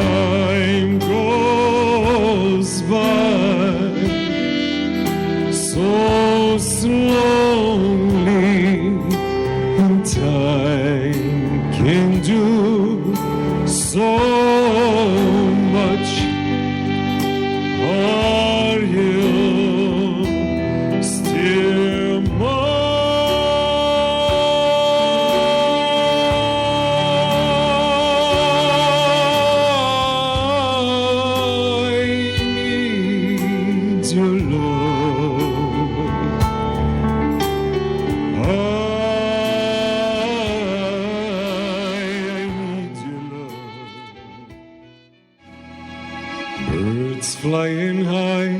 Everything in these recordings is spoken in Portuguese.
Time goes by so slowly, and time can do so much. Are you still your love? I need your love. Birds flying high,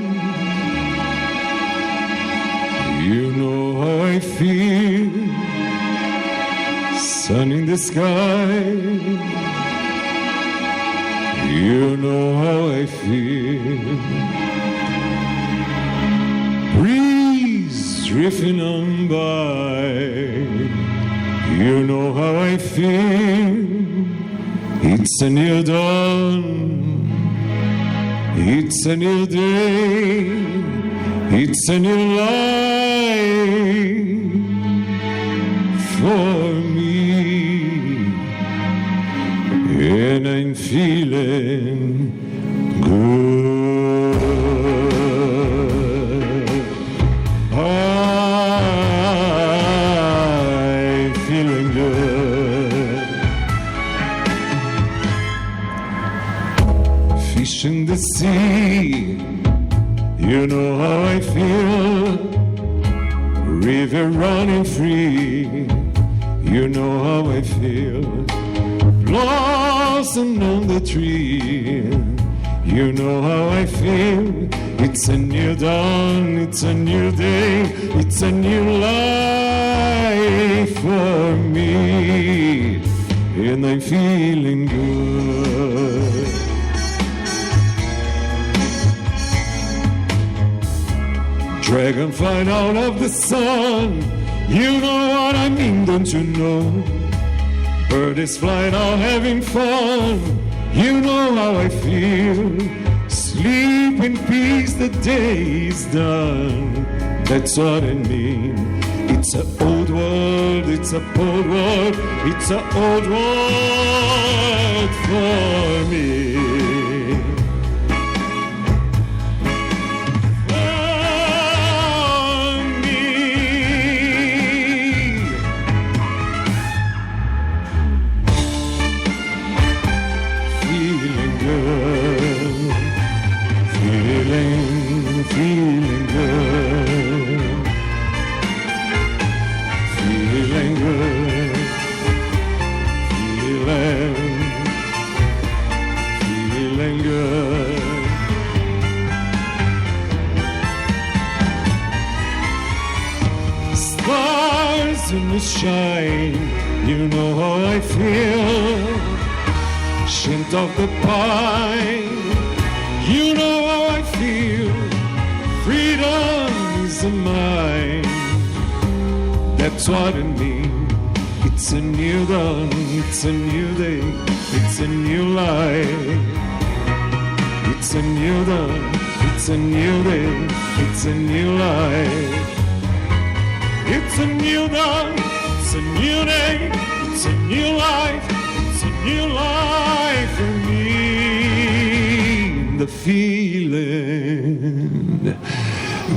you know how I feel. Sun in the sky, you know how I feel. Breeze drifting on by, you know how I feel. It's a new dawn, it's a new day, it's a new life for me, and I'm feeling good. I'm feeling good. Fish in the sea, you know how I feel. River running free, you know how I feel. Blossom on the tree, you know how I feel. It's a new dawn, it's a new day, it's a new life for me, and I'm feeling good. Dragon flying out of the sun, you know what I mean, don't you know? Bird is flying out having fun, you know how I feel. Sleep in peace, the day is done, that's what I mean. It's an old world, it's a old world, it's an old world for me. Feeling good, feeling good. Feeling good, feeling good. Stars in the shine, you know how I feel. Scent of the pine, you know how I feel. Freedom is mine. That's what I mean. It's a new dawn, it's a new day, it's a new life. It's a new dawn, it's a new day, it's a new life. It's a new dawn, it's a new day, it's a new life, it's a new life for me. The feeling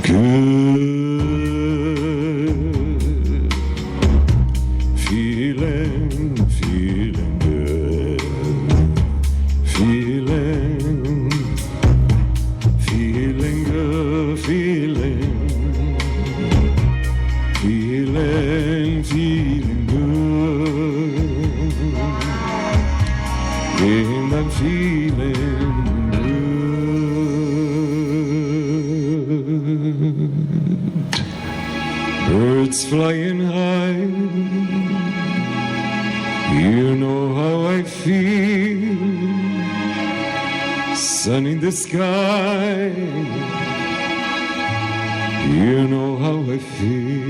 good. Feeling good, feeling good, feeling good, and I'm feeling good. Birds flying high, you know how I feel. Sun in the sky, you know how I feel.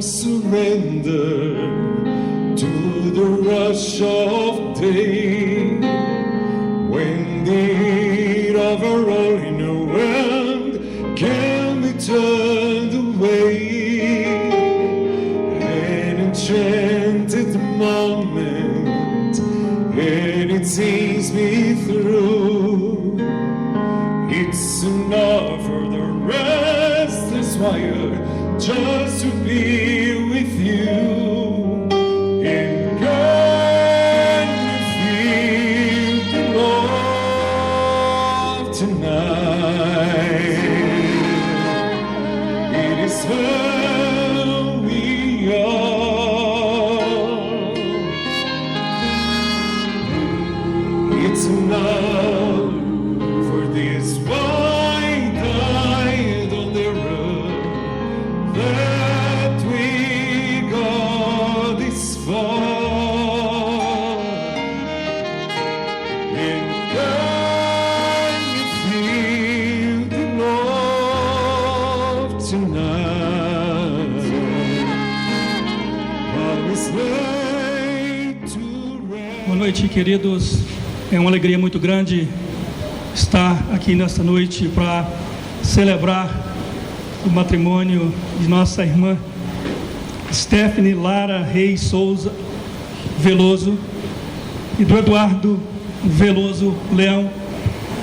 surrender to the rush of day, when the heat of a rolling wind can be turned away. An enchanted moment, and it sees me through. It's enough for the restless wire just to be with you. And can you feel the love tonight? It is where we are. It's enough for this white light on the road that we got this far. And can you feel the love tonight? While we slay to rest. Boa noite, queridos. É uma alegria muito grande estar aqui nesta noite para celebrar o matrimônio de nossa irmã Stephanie Lara Reis Souza Veloso e do Eduardo Veloso Leão.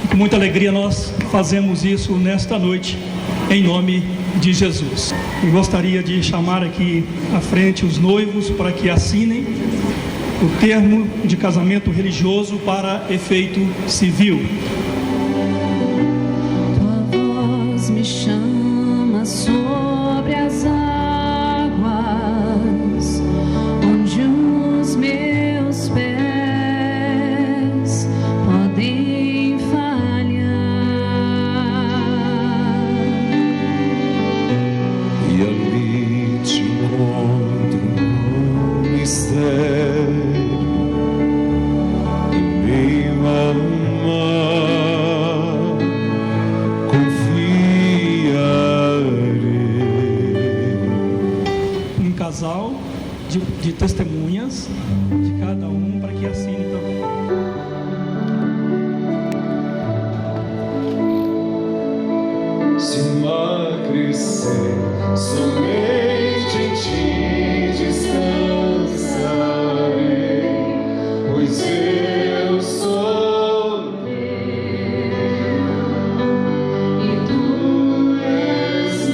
E com muita alegria nós fazemos isso nesta noite, em nome de Jesus. Eu gostaria de chamar aqui à frente os noivos para que assinem o termo de casamento religioso para efeito civil. Tua voz me chama sobre as águas, onde os meus pés podem falhar. E ali te encontro no mistério, em meio ao mar, confiarei. Um casal de testemunhas de cada um para que assine também. Se o mar crescer, somente em ti descansarei, pois eu sou teu e tu és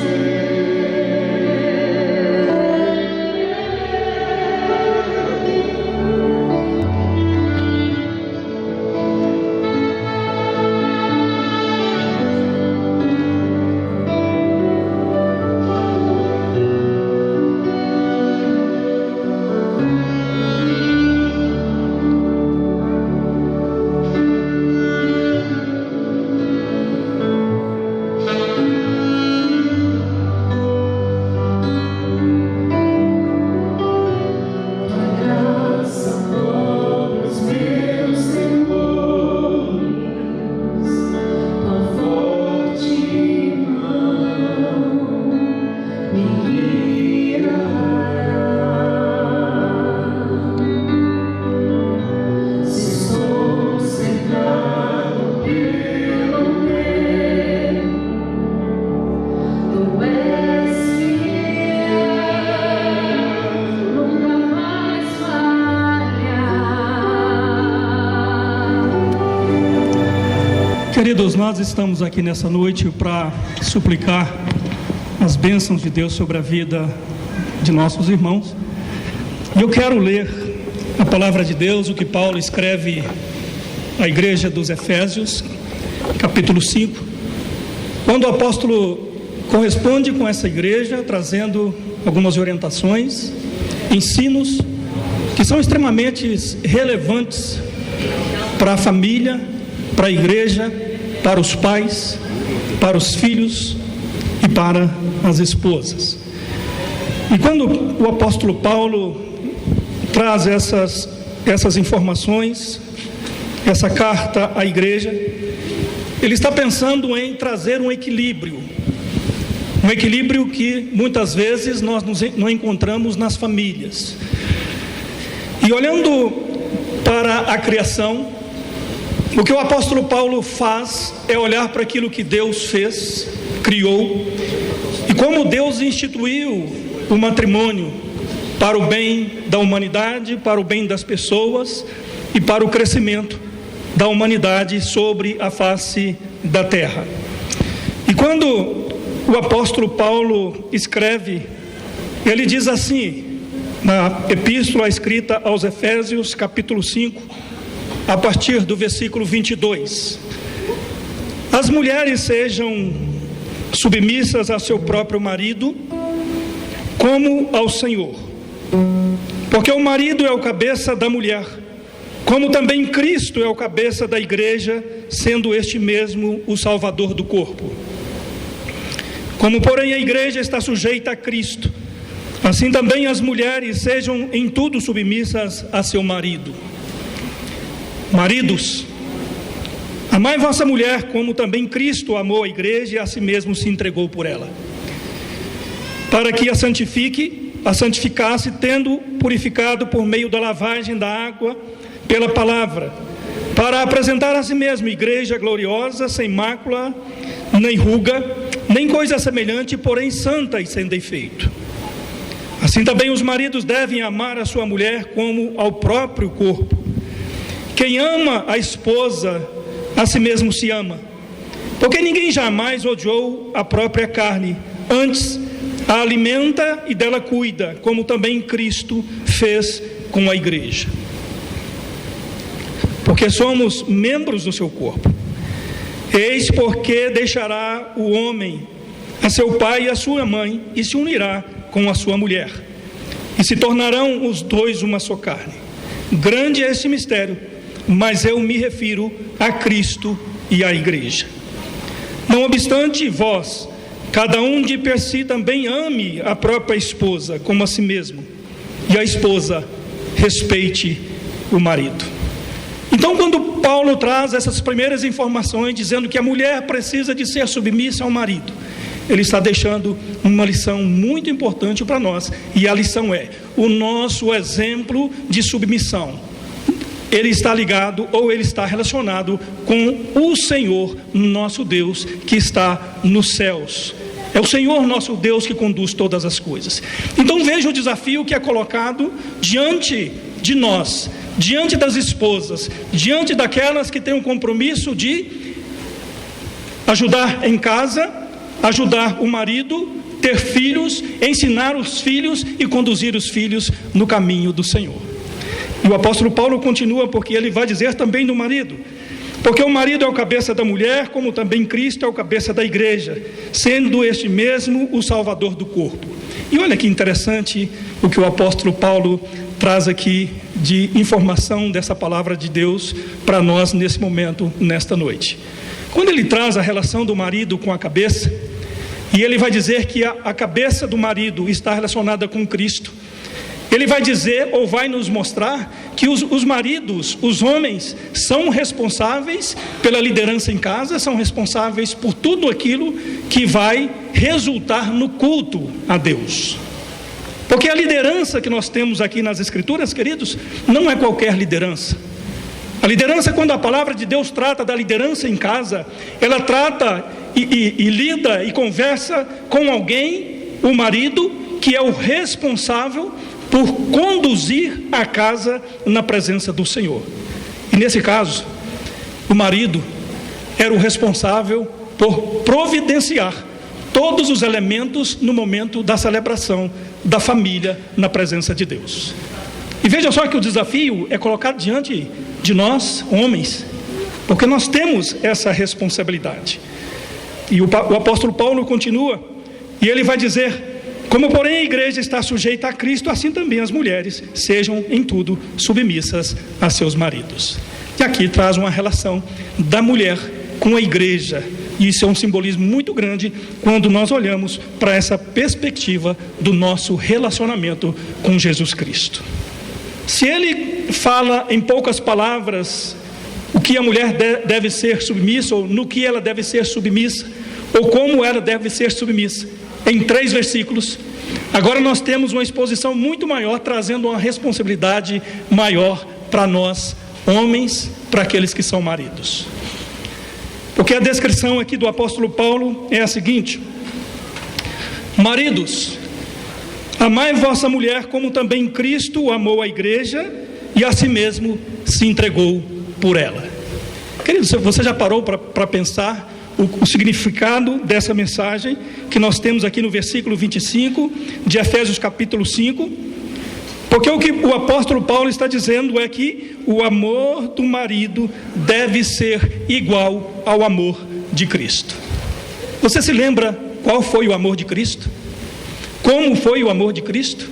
Queridos, nós estamos aqui nessa noite para suplicar as bênçãos de Deus sobre a vida de nossos irmãos. E eu quero ler a palavra de Deus, o que Paulo escreve à igreja dos Efésios, capítulo 5, quando o apóstolo corresponde com essa igreja, trazendo algumas orientações, ensinos que são extremamente relevantes para a família, para a igreja, para os pais, para os filhos e para as esposas. E quando o apóstolo Paulo traz essas informações, essa carta à igreja, ele está pensando em trazer um equilíbrio Um equilíbrio que muitas vezes nós não encontramos nas famílias. E olhando para a criação, o que o apóstolo Paulo faz é olhar para aquilo que Deus fez, criou, e como Deus instituiu o matrimônio para o bem da humanidade, para o bem das pessoas e para o crescimento da humanidade sobre a face da terra. E quando o apóstolo Paulo escreve, ele diz assim, na epístola escrita aos Efésios, capítulo 5, a partir do versículo 22: as mulheres sejam submissas a seu próprio marido, como ao Senhor, porque o marido é o cabeça da mulher, como também Cristo é o cabeça da igreja, sendo este mesmo o Salvador do corpo. Como, porém, a igreja está sujeita a Cristo, assim também as mulheres sejam em tudo submissas a seu marido. Maridos, amai vossa mulher, como também Cristo amou a igreja e a si mesmo se entregou por ela, para que a santificasse, tendo purificado por meio da lavagem da água pela palavra, para apresentar a si mesmo igreja gloriosa, sem mácula, nem ruga, nem coisa semelhante, porém santa e sem defeito. Assim também os maridos devem amar a sua mulher como ao próprio corpo. Quem ama a esposa, a si mesmo se ama, porque ninguém jamais odiou a própria carne, antes a alimenta e dela cuida, como também Cristo fez com a igreja. Porque somos membros do seu corpo. Eis porque deixará o homem a seu pai e a sua mãe, e se unirá com a sua mulher, e se tornarão os dois uma só carne. Grande é esse mistério, mas eu me refiro a Cristo e à igreja. Não obstante, vós, cada um de per si também ame a própria esposa como a si mesmo, e a esposa respeite o marido. Então, quando Paulo traz essas primeiras informações, dizendo que a mulher precisa de ser submissa ao marido, ele está deixando uma lição muito importante para nós, e a lição é: o nosso exemplo de submissão, ele está ligado, ou ele está relacionado com o Senhor nosso Deus, que está nos céus. É o Senhor nosso Deus que conduz todas as coisas. Então veja o desafio que é colocado diante de nós, diante das esposas, diante daquelas que têm um compromisso de ajudar em casa, ajudar o marido, ter filhos, ensinar os filhos e conduzir os filhos no caminho do Senhor. E o apóstolo Paulo continua, porque ele vai dizer também do marido: porque o marido é o cabeça da mulher, como também Cristo é o cabeça da igreja, sendo este mesmo o Salvador do corpo. E olha que interessante o que o apóstolo Paulo traz aqui de informação dessa palavra de Deus para nós nesse momento, nesta noite. Quando ele traz a relação do marido com a cabeça, e ele vai dizer que a cabeça do marido está relacionada com Cristo, ele vai dizer, ou vai nos mostrar, que os maridos, os homens, são responsáveis pela liderança em casa, são responsáveis por tudo aquilo que vai resultar no culto a Deus. Porque a liderança que nós temos aqui nas Escrituras, queridos, não é qualquer liderança. A liderança, quando a palavra de Deus trata da liderança em casa, ela trata e lida e conversa com alguém, o marido, que é o responsável por conduzir a casa na presença do Senhor. E nesse caso, o marido era o responsável por providenciar todos os elementos no momento da celebração da família na presença de Deus. E veja só que o desafio é colocado diante de nós, homens, porque nós temos essa responsabilidade. E o apóstolo Paulo continua, e ele vai dizer: como porém a igreja está sujeita a Cristo, assim também as mulheres sejam em tudo submissas a seus maridos. E aqui traz uma relação da mulher com a igreja, e isso é um simbolismo muito grande quando nós olhamos para essa perspectiva do nosso relacionamento com Jesus Cristo. Se ele fala em poucas palavras o que a mulher deve ser submissa, ou no que ela deve ser submissa, ou como ela deve ser submissa, em 3 versículos. Agora nós temos uma exposição muito maior, trazendo uma responsabilidade maior para nós, homens, para aqueles que são maridos. Porque a descrição aqui do apóstolo Paulo é a seguinte: maridos, amai vossa mulher como também Cristo amou a igreja e a si mesmo se entregou por ela. Querido, você já parou para pensar o significado dessa mensagem que nós temos aqui no versículo 25 de Efésios capítulo 5? Porque o que o apóstolo Paulo está dizendo é que o amor do marido deve ser igual ao amor de Cristo. Você se lembra qual foi o amor de Cristo? Como foi o amor de Cristo?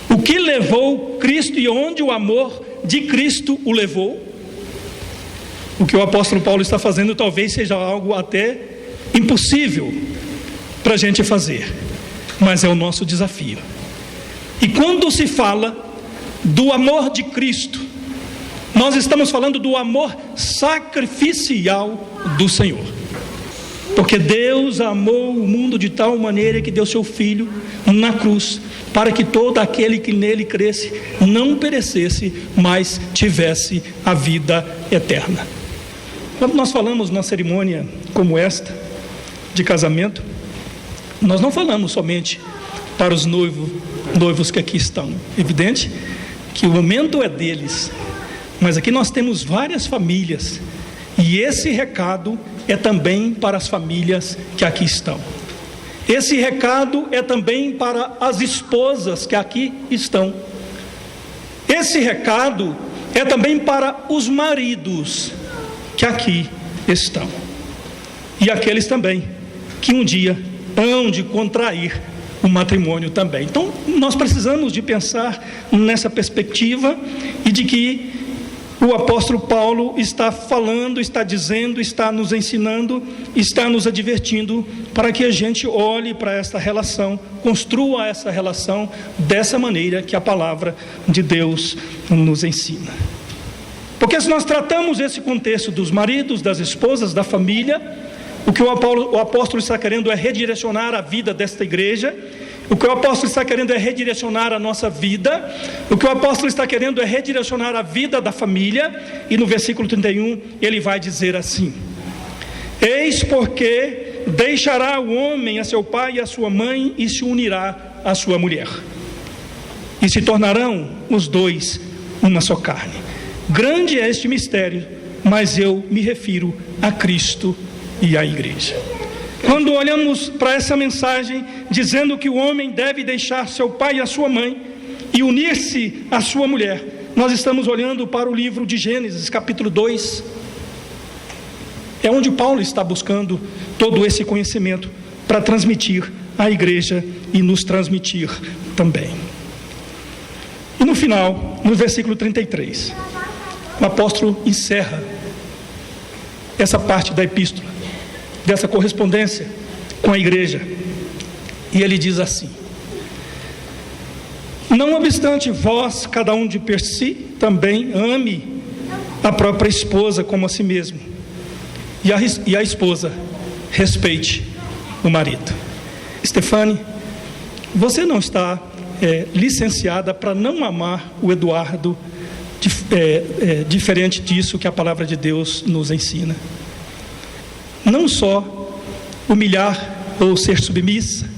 O que levou Cristo e onde o amor de Cristo o levou? O que o apóstolo Paulo está fazendo talvez seja algo até impossível para a gente fazer, mas é o nosso desafio. E quando se fala do amor de Cristo, nós estamos falando do amor sacrificial do Senhor. Porque Deus amou o mundo de tal maneira que deu seu Filho na cruz, para que todo aquele que nele cresce não perecesse, mas tivesse a vida eterna. Quando nós falamos numa cerimônia como esta, de casamento, nós não falamos somente para os noivos que aqui estão. Evidente que o momento é deles, mas aqui nós temos várias famílias, e esse recado é também para as famílias que aqui estão. Esse recado é também para as esposas que aqui estão. Esse recado é também para os maridos que aqui estão, e aqueles também que um dia hão de contrair o matrimônio também. Então nós precisamos de pensar nessa perspectiva, e de que o apóstolo Paulo está falando, está dizendo, está nos ensinando, está nos advertindo para que a gente olhe para essa relação, construa essa relação dessa maneira que a palavra de Deus nos ensina. Porque se nós tratamos esse contexto dos maridos, das esposas, da família, o que o apóstolo está querendo é redirecionar a vida desta igreja. O que o apóstolo está querendo é redirecionar a nossa vida. O que o apóstolo está querendo é redirecionar a vida da família. E no versículo 31 ele vai dizer assim: eis porque deixará o homem a seu pai e a sua mãe, e se unirá à sua mulher, e se tornarão os dois uma só carne. Grande é este mistério, mas eu me refiro a Cristo e à igreja. Quando olhamos para essa mensagem dizendo que o homem deve deixar seu pai e a sua mãe e unir-se à sua mulher, nós estamos olhando para o livro de Gênesis, capítulo 2. É onde Paulo está buscando todo esse conhecimento para transmitir à igreja e nos transmitir também. E no final, no versículo 33, o apóstolo encerra essa parte da epístola, dessa correspondência com a igreja, e ele diz assim: não obstante vós, cada um de per si, também ame a própria esposa como a si mesmo, e a esposa respeite o marido. Stefane, você não está licenciada para não amar o Eduardo diferente disso que a palavra de Deus nos ensina. Não só humilhar ou ser submissa,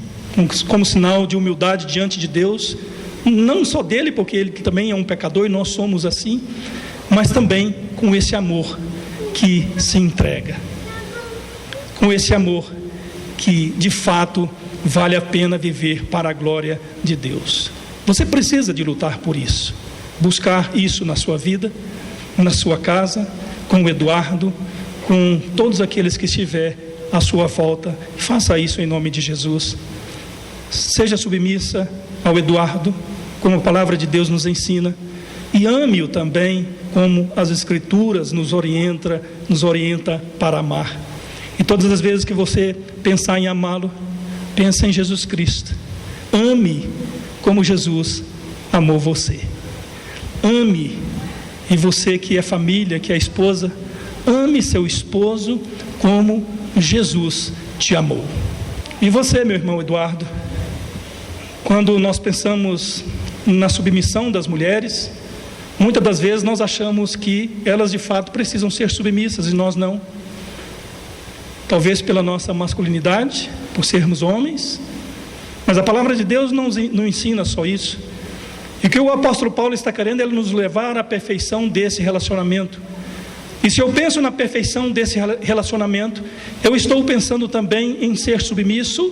como sinal de humildade diante de Deus, não só dele, porque ele também é um pecador e nós somos assim, mas também com esse amor que se entrega, com esse amor que de fato vale a pena viver para a glória de Deus. Você precisa de lutar por isso, buscar isso na sua vida, na sua casa, com o Eduardo, com todos aqueles que estiver à sua volta. Faça isso em nome de Jesus. Seja submissa ao Eduardo, como a palavra de Deus nos ensina, e ame-o também como as Escrituras nos orienta para amar. E todas as vezes que você pensar em amá-lo, pense em Jesus Cristo. Ame como Jesus amou você. Ame, e você que é família, que é esposa, ame seu esposo como Jesus te amou. E você, meu irmão Eduardo, quando nós pensamos na submissão das mulheres, muitas das vezes nós achamos que elas de fato precisam ser submissas e nós não. Talvez pela nossa masculinidade, por sermos homens, mas a palavra de Deus não ensina só isso. E o que o apóstolo Paulo está querendo é nos levar à perfeição desse relacionamento. E se eu penso na perfeição desse relacionamento, eu estou pensando também em ser submisso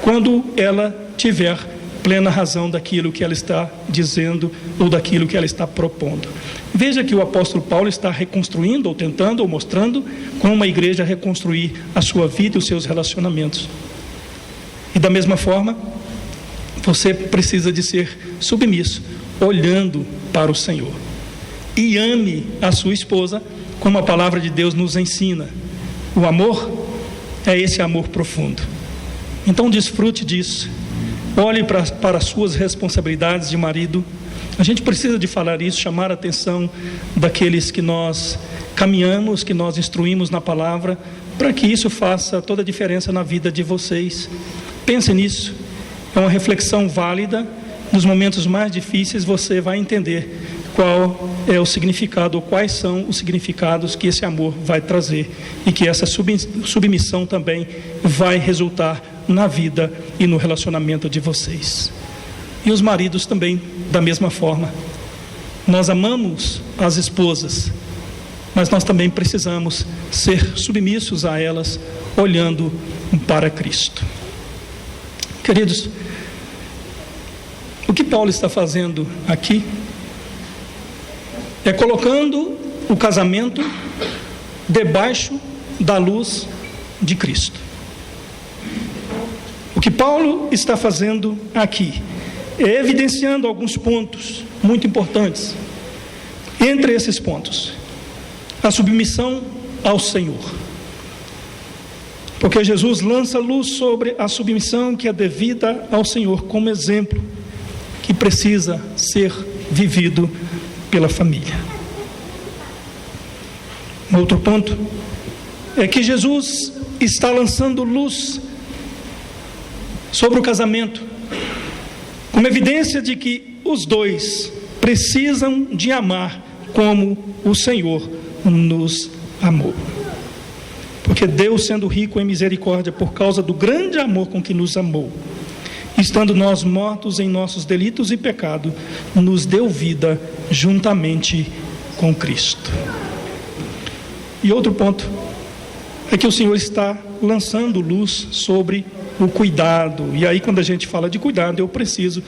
quando ela tiver plena razão daquilo que ela está dizendo ou daquilo que ela está propondo. Veja que o apóstolo Paulo está reconstruindo ou tentando ou mostrando como a igreja reconstruir a sua vida e os seus relacionamentos. E da mesma forma, você precisa de ser submisso, olhando para o Senhor. E ame a sua esposa como a palavra de Deus nos ensina. O amor é esse amor profundo. Então desfrute disso. Olhe para as suas responsabilidades de marido. A gente precisa de falar isso, chamar a atenção daqueles que nós caminhamos, que nós instruímos na palavra, para que isso faça toda a diferença na vida de vocês. Pense nisso. É uma reflexão válida. Nos momentos mais difíceis você vai entender qual é o significado, ou quais são os significados que esse amor vai trazer, e que essa submissão também vai resultar na vida e no relacionamento de vocês. E os maridos também, da mesma forma. Nós amamos as esposas, mas nós também precisamos ser submissos a elas, olhando para Cristo. Queridos, o que Paulo está fazendo aqui é colocando o casamento debaixo da luz de Cristo. O que Paulo está fazendo aqui é evidenciando alguns pontos muito importantes. Entre esses pontos, a submissão ao Senhor. Porque Jesus lança luz sobre a submissão que é devida ao Senhor como exemplo que precisa ser vivido pela família. Outro ponto é que Jesus está lançando luz sobre o casamento, como evidência de que os dois precisam de amar como o Senhor nos amou. Porque Deus, sendo rico em misericórdia por causa do grande amor com que nos amou, estando nós mortos em nossos delitos e pecado, nos deu vida juntamente com Cristo. E outro ponto é que o Senhor está lançando luz sobre o cuidado. E aí, quando a gente fala de cuidado, eu preciso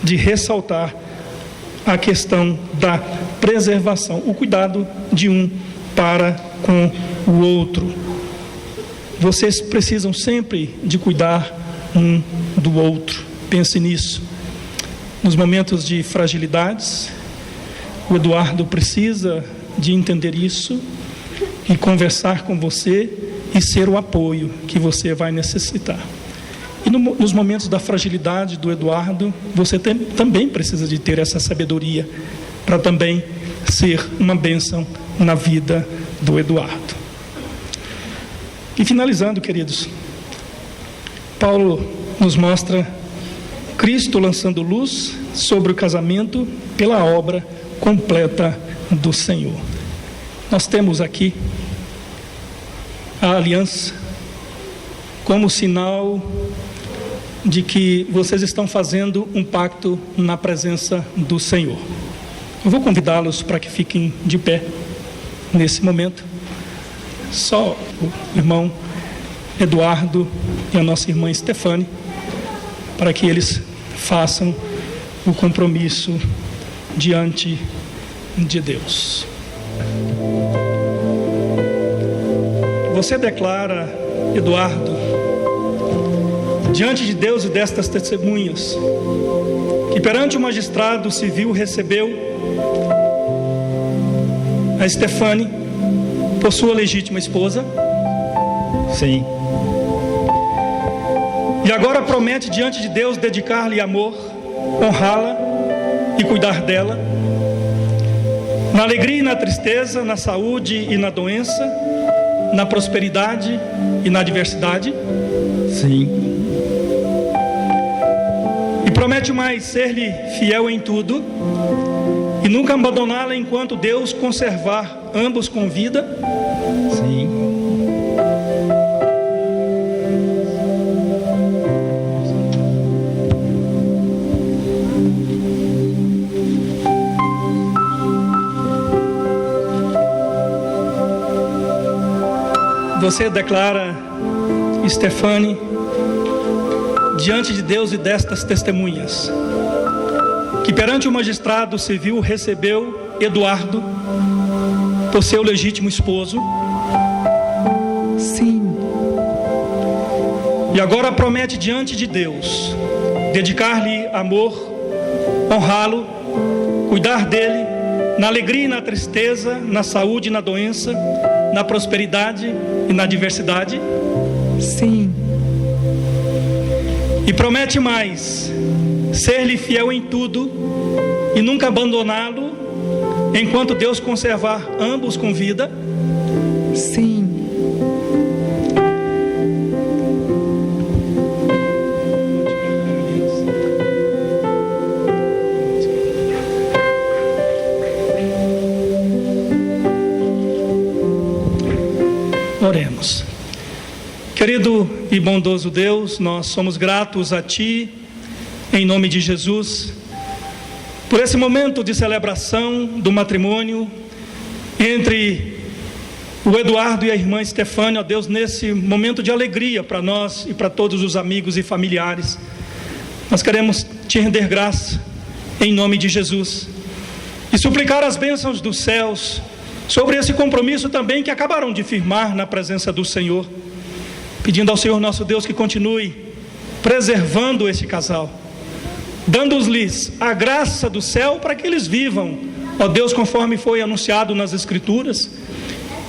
de ressaltar a questão da preservação, o cuidado de um para com o outro. Vocês precisam sempre de cuidar um do outro. Pense nisso. Nos momentos de fragilidades, o Eduardo precisa de entender isso e conversar com você e ser o apoio que você vai necessitar. E nos momentos da fragilidade do Eduardo, você também precisa de ter essa sabedoria para também ser uma bênção na vida do Eduardo. E finalizando, queridos, Paulo nos mostra Cristo lançando luz sobre o casamento pela obra completa do Senhor. Nós temos aqui a aliança como sinal de que vocês estão fazendo um pacto na presença do Senhor. Eu vou convidá-los para que fiquem de pé nesse momento. Só o irmão Eduardo e a nossa irmã Stefane, para que eles façam o compromisso diante de Deus. Você declara, Eduardo, diante de Deus e destas testemunhas, que perante o magistrado civil recebeu a Stefane por sua legítima esposa? Sim. E agora promete diante de Deus dedicar-lhe amor, honrá-la e cuidar dela, na alegria e na tristeza, na saúde e na doença, na prosperidade e na adversidade? Sim. E promete mais: ser-lhe fiel em tudo e nunca abandoná-la enquanto Deus conservar ambos com vida. Sim. Você declara, Stefane, diante de Deus e destas testemunhas, que perante o magistrado civil recebeu Eduardo por seu legítimo esposo? Sim. E agora promete diante de Deus dedicar-lhe amor, honrá-lo, cuidar dele na alegria e na tristeza, na saúde e na doença, na prosperidade e na adversidade? Sim. E promete mais: ser-lhe fiel em tudo e nunca abandoná-lo enquanto Deus conservar ambos com vida? Sim. Oremos. Querido e bondoso Deus, nós somos gratos a Ti, em nome de Jesus, por esse momento de celebração do matrimônio entre o Eduardo e a irmã Stefane, ó Deus, nesse momento de alegria para nós e para todos os amigos e familiares. Nós queremos Te render graça, em nome de Jesus, e suplicar as bênçãos dos céus sobre esse compromisso também que acabaram de firmar na presença do Senhor, pedindo ao Senhor nosso Deus que continue preservando esse casal, dando-lhes a graça do céu para que eles vivam, ó Deus, conforme foi anunciado nas Escrituras,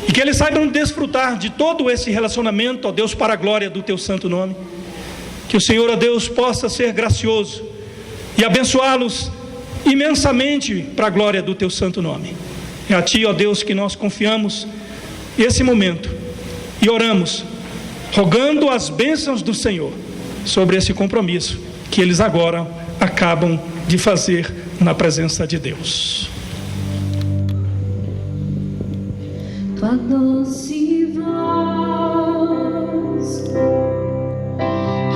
e que eles saibam desfrutar de todo esse relacionamento, ó Deus, para a glória do Teu santo nome. Que o Senhor, ó Deus, possa ser gracioso e abençoá-los imensamente para a glória do Teu santo nome. É a Ti, ó Deus, que nós confiamos esse momento e oramos, rogando as bênçãos do Senhor sobre esse compromisso que eles agora acabam de fazer na presença de Deus. Tua doce voz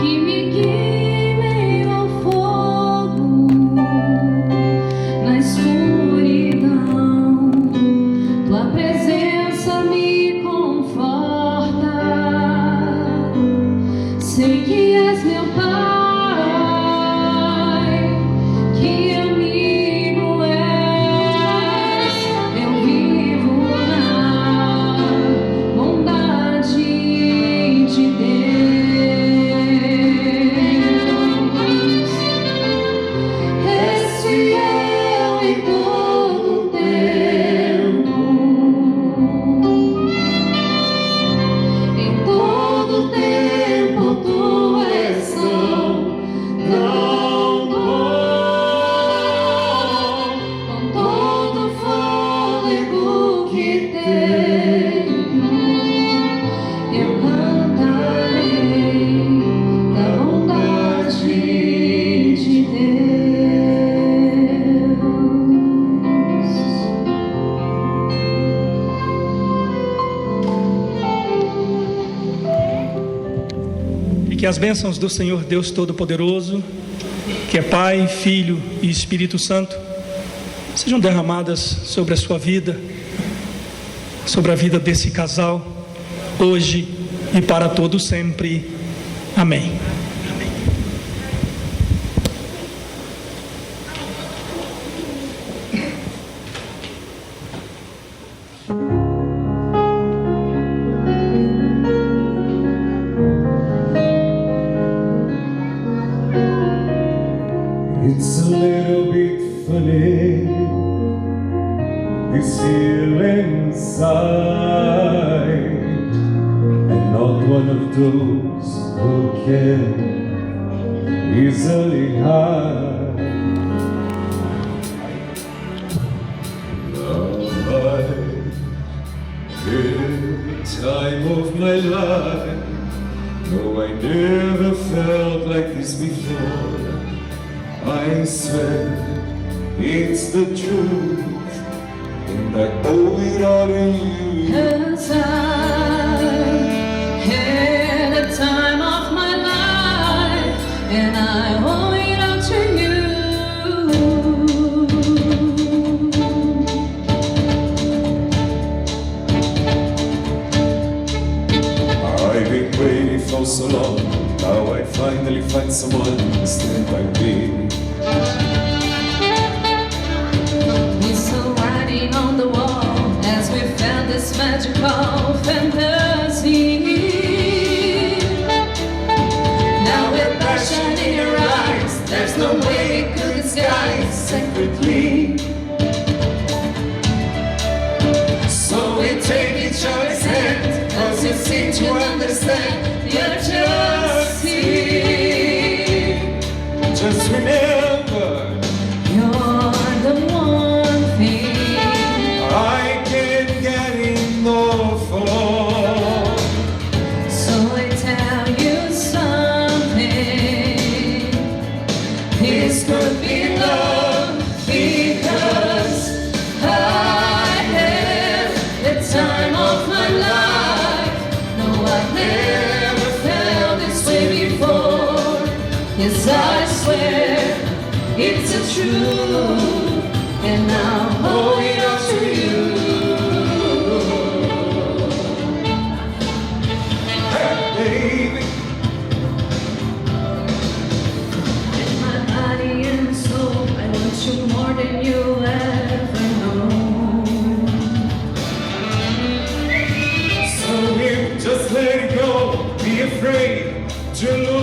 que me guia em meio ao fogo, na escuridão, tua presença me conforta. Sei que és meu Pai, que amigo és. Eu vivo na bondade de Deus. És fiel em todo tempo. Em todo tempo tu és tão bom, com todo fôlego que tenho, eu cantarei da bondade de Deus. E que as bênçãos do Senhor Deus Todo-Poderoso, que é Pai, Filho e Espírito Santo, sejam derramadas sobre a sua vida, sobre a vida desse casal, hoje e para todo sempre. Amém. It's a little bit funny, this feeling inside. I'm not one of those who can easily hide. Every time of my life, no, I never felt like this before. I swear it's the truth, and I owe it all to you. 'Cause I had the time of my life, and I owe it all to you. I've been waiting for so long, now I finally find someone to stand by me. We saw writing on the wall as we found this magical fantasy. Now with passion in your eyes, there's no way we could disguise secretly. So we take each other's hand, cause you seem to understand the urgency. Just remember, You're the one thing I can't get enough of. So I tell you something. This could be love because I had the time of my life. No, I've never felt this way before. Yes, I swear it's the truth, and I owe it all to you. Baby, In my body and soul, I want you more than you ever know. so you just let it go. Be afraid to lose.